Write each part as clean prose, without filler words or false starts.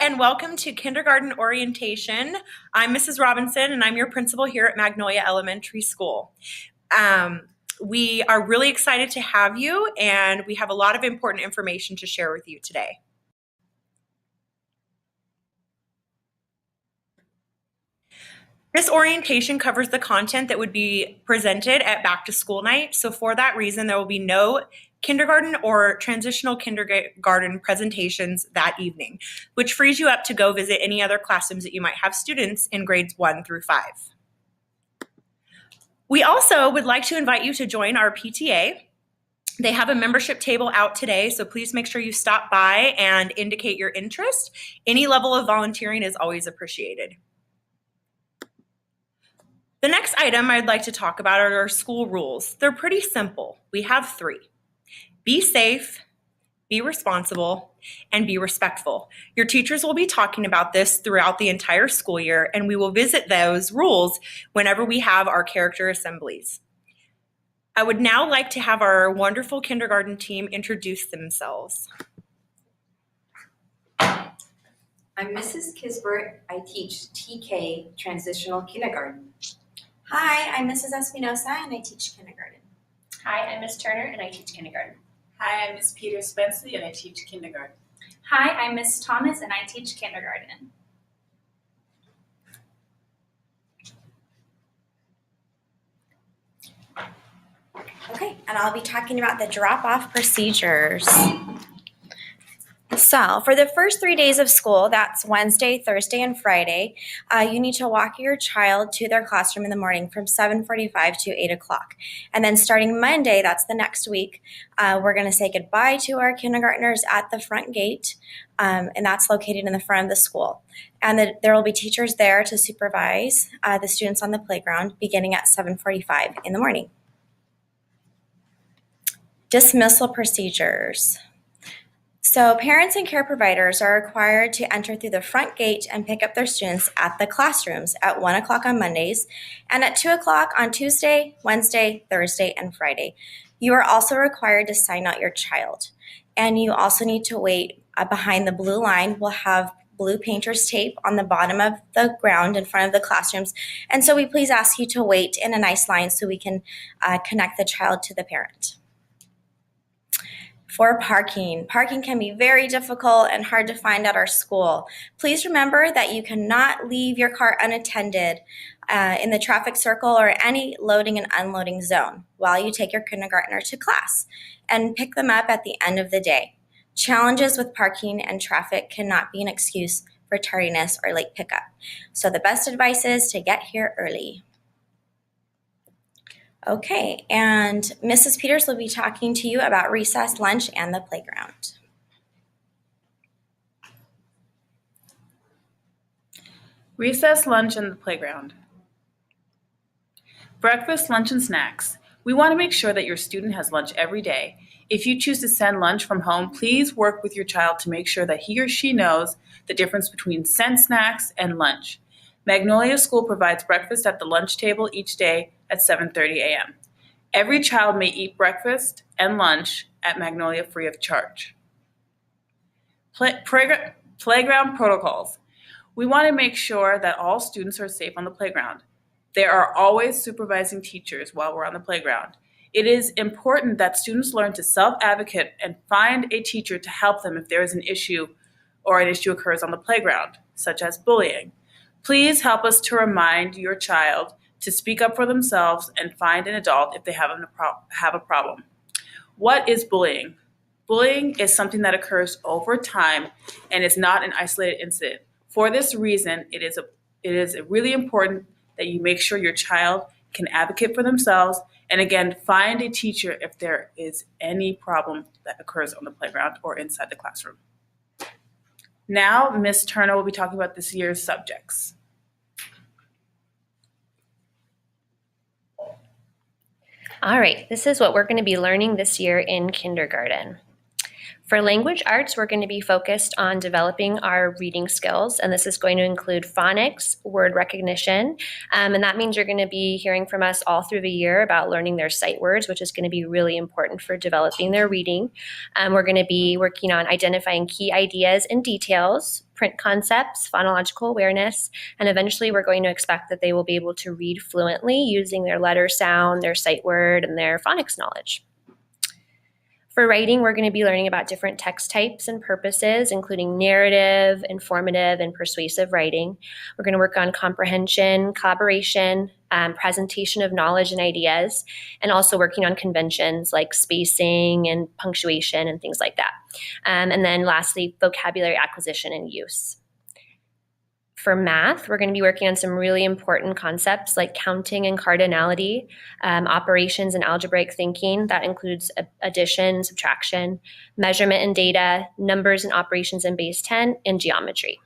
and welcome to kindergarten orientation. I'm Mrs. Robinson and I'm your principal here at Magnolia Elementary School. We are really excited to have you, and we have a lot of important information to share with you today. This orientation covers the content that would be presented at back to school night. So for that reason, there will be no kindergarten or transitional kindergarten presentations that evening, which frees you up to go visit any other classrooms that you might have students in grades 1 through 5. We also would like to invite you to join our PTA. They have a membership table out today, so please make sure you stop by and indicate your interest. Any level of volunteering is always appreciated. The next item I'd like to talk about are our school rules. They're pretty simple. We have 3. Be safe, be responsible, and be respectful. Your teachers will be talking about this throughout the entire school year, and we will visit those rules whenever we have our character assemblies. I would now like to have our wonderful kindergarten team introduce themselves. I'm Mrs. Kisbert. I teach TK, Transitional Kindergarten. Hi, I'm Mrs. Espinosa and I teach kindergarten. Hi, I'm Ms. Turner and I teach kindergarten. Hi, I'm Ms. Peter Spenceley and I teach kindergarten. Hi, I'm Ms. Thomas and I teach kindergarten. Okay, and I'll be talking about the drop-off procedures. So for the first 3 days of school, that's Wednesday, Thursday, and Friday, you need to walk your child to their classroom in the morning from 7:45 to 8 o'clock. And then starting Monday, that's the next week, we're going to say goodbye to our kindergartners at the front gate, and that's located in the front of the school. And there will be teachers there to supervise the students on the playground beginning at 7:45 in the morning. Dismissal procedures. So parents and care providers are required to enter through the front gate and pick up their students at the classrooms at 1 o'clock on Mondays and at 2 o'clock on Tuesday, Wednesday, Thursday, and Friday. You are also required to sign out your child. And you also need to wait behind the blue line. We'll have blue painter's tape on the bottom of the ground in front of the classrooms. And so we please ask you to wait in a nice line so we can connect the child to the parent. For parking can be very difficult and hard to find at our school. Please remember that you cannot leave your car unattended in the traffic circle or any loading and unloading zone while you take your kindergartner to class and pick them up at the end of the day. Challenges with parking and traffic cannot be an excuse for tardiness or late pickup. So the best advice is to get here early. Okay, and Mrs. Peters will be talking to you about recess, lunch, and the playground. Recess, lunch, and the playground. Breakfast, lunch, and snacks. We want to make sure that your student has lunch every day. If you choose to send lunch from home, please work with your child to make sure that he or she knows the difference between sent snacks and lunch. Magnolia School provides breakfast at the lunch table each day at 7:30 a.m. Every child may eat breakfast and lunch at Magnolia free of charge. Playground protocols. We want to make sure that all students are safe on the playground. There are always supervising teachers while we're on the playground. It is important that students learn to self-advocate and find a teacher to help them if there is an issue or an issue occurs on the playground, such as bullying. Please help us to remind your child to speak up for themselves and find an adult if they have a problem. What is bullying? Bullying is something that occurs over time and is not an isolated incident. For this reason, it is really important that you make sure your child can advocate for themselves and again, find a teacher if there is any problem that occurs on the playground or inside the classroom. Now, Ms. Turner will be talking about this year's subjects. All right, this is what we're going to be learning this year in kindergarten. For language arts, we're going to be focused on developing our reading skills, and this is going to include phonics, word recognition, and that means you're going to be hearing from us all through the year about learning their sight words, which is going to be really important for developing their reading. We're going to be working on identifying key ideas and details, print concepts, phonological awareness, and eventually we're going to expect that they will be able to read fluently using their letter sound, their sight word, and their phonics knowledge. For writing, we're going to be learning about different text types and purposes, including narrative, informative, and persuasive writing. We're going to work on comprehension, collaboration, presentation of knowledge and ideas, and also working on conventions like spacing and punctuation and things like that. And then lastly, vocabulary acquisition and use. For math, we're going to be working on some really important concepts like counting and cardinality, operations and algebraic thinking. That includes addition, subtraction, measurement and data, numbers and operations in base 10, and geometry.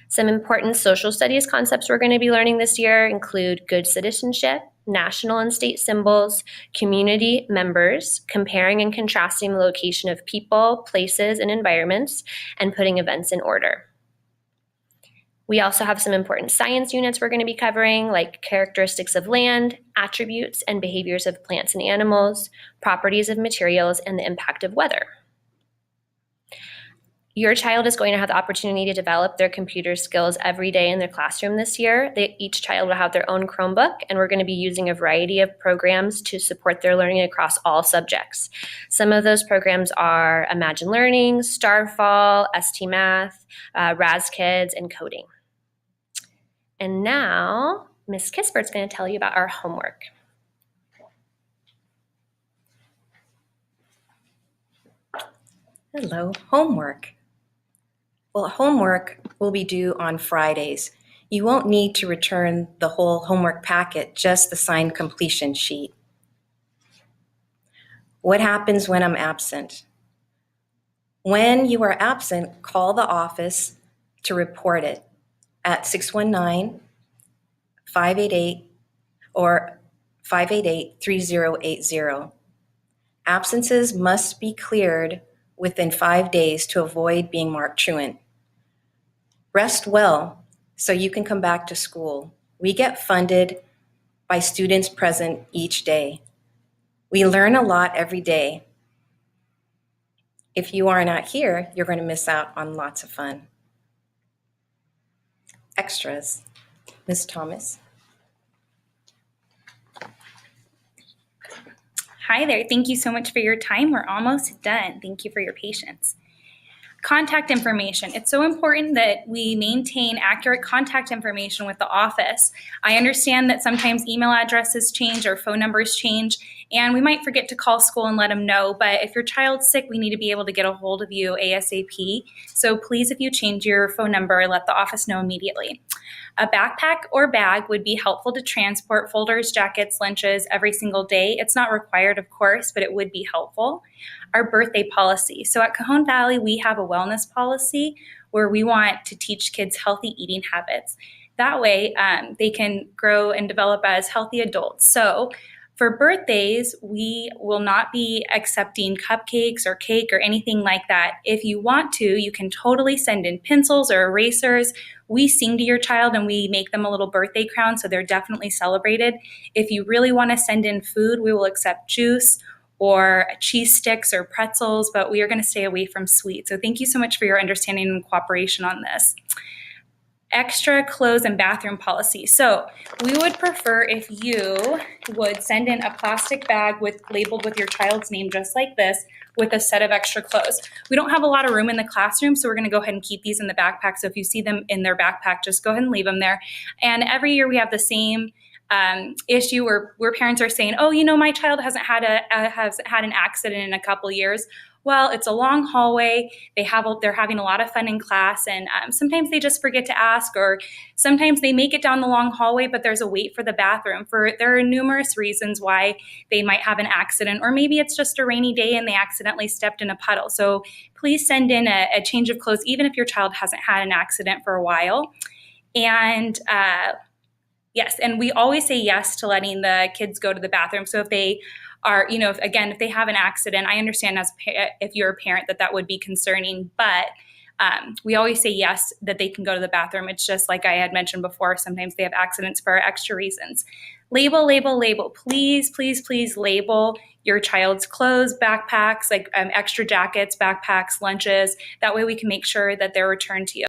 Some important social studies concepts we're going to be learning this year include good citizenship, national and state symbols, community members, comparing and contrasting the location of people, places, and environments, and putting events in order. We also have some important science units we're going to be covering, like characteristics of land, attributes and behaviors of plants and animals, properties of materials, and the impact of weather. Your child is going to have the opportunity to develop their computer skills every day in their classroom this year. Each child will have their own Chromebook, and we're going to be using a variety of programs to support their learning across all subjects. Some of those programs are Imagine Learning, Starfall, ST Math, Raz Kids, and coding. And now, Ms. Kisbert's going to tell you about our homework. Hello, homework. Well, homework will be due on Fridays. You won't need to return the whole homework packet, just the signed completion sheet. What happens when I'm absent? When you are absent, call the office to report it at 619-588 or 588-3080. Absences must be cleared within 5 days to avoid being marked truant. Rest well so you can come back to school. We get funded by students present each day. We learn a lot every day. If you are not here, you're going to miss out on lots of fun. Extras. Ms. Thomas. Hi there. Thank you so much for your time. We're almost done. Thank you for your patience. Contact information. It's so important that we maintain accurate contact information with the office. I understand that sometimes email addresses change or phone numbers change, and we might forget to call school and let them know, but if your child's sick, we need to be able to get a hold of you ASAP. So please, if you change your phone number, let the office know immediately. A backpack or bag would be helpful to transport folders, jackets, lunches every single day. It's not required, of course, but it would be helpful. Our birthday policy. So at Cajon Valley, we have a wellness policy where we want to teach kids healthy eating habits. That way, they can grow and develop as healthy adults. So for birthdays, we will not be accepting cupcakes or cake or anything like that. If you want to, you can totally send in pencils or erasers. We sing to your child and we make them a little birthday crown, so they're definitely celebrated. If you really want to send in food, we will accept juice or cheese sticks or pretzels, but we are going to stay away from sweets. So thank you so much for your understanding and cooperation on this. Extra clothes and bathroom policy. So we would prefer if you would send in a plastic bag labeled with your child's name, just like this, with a set of extra clothes. We don't have a lot of room in the classroom, so we're going to go ahead and keep these in the backpack. So if you see them in their backpack, just go ahead and leave them there. And every year we have the same issue where parents are saying, oh, my child hasn't had an accident in a couple years. Well, it's a long hallway. They're having a lot of fun in class, and sometimes they just forget to ask, or sometimes they make it down the long hallway, but there's a wait for the bathroom. There are numerous reasons why they might have an accident, or maybe it's just a rainy day and they accidentally stepped in a puddle. So please send in a change of clothes, even if your child hasn't had an accident for a while. And yes, and we always say yes to letting the kids go to the bathroom. So if they are, if they have an accident, I understand if you're a parent that would be concerning, but we always say yes, that they can go to the bathroom. It's just like I had mentioned before, sometimes they have accidents for extra reasons. Label, label, label. Please, please, please label your child's clothes, backpacks, like extra jackets, backpacks, lunches. That way we can make sure that they're returned to you.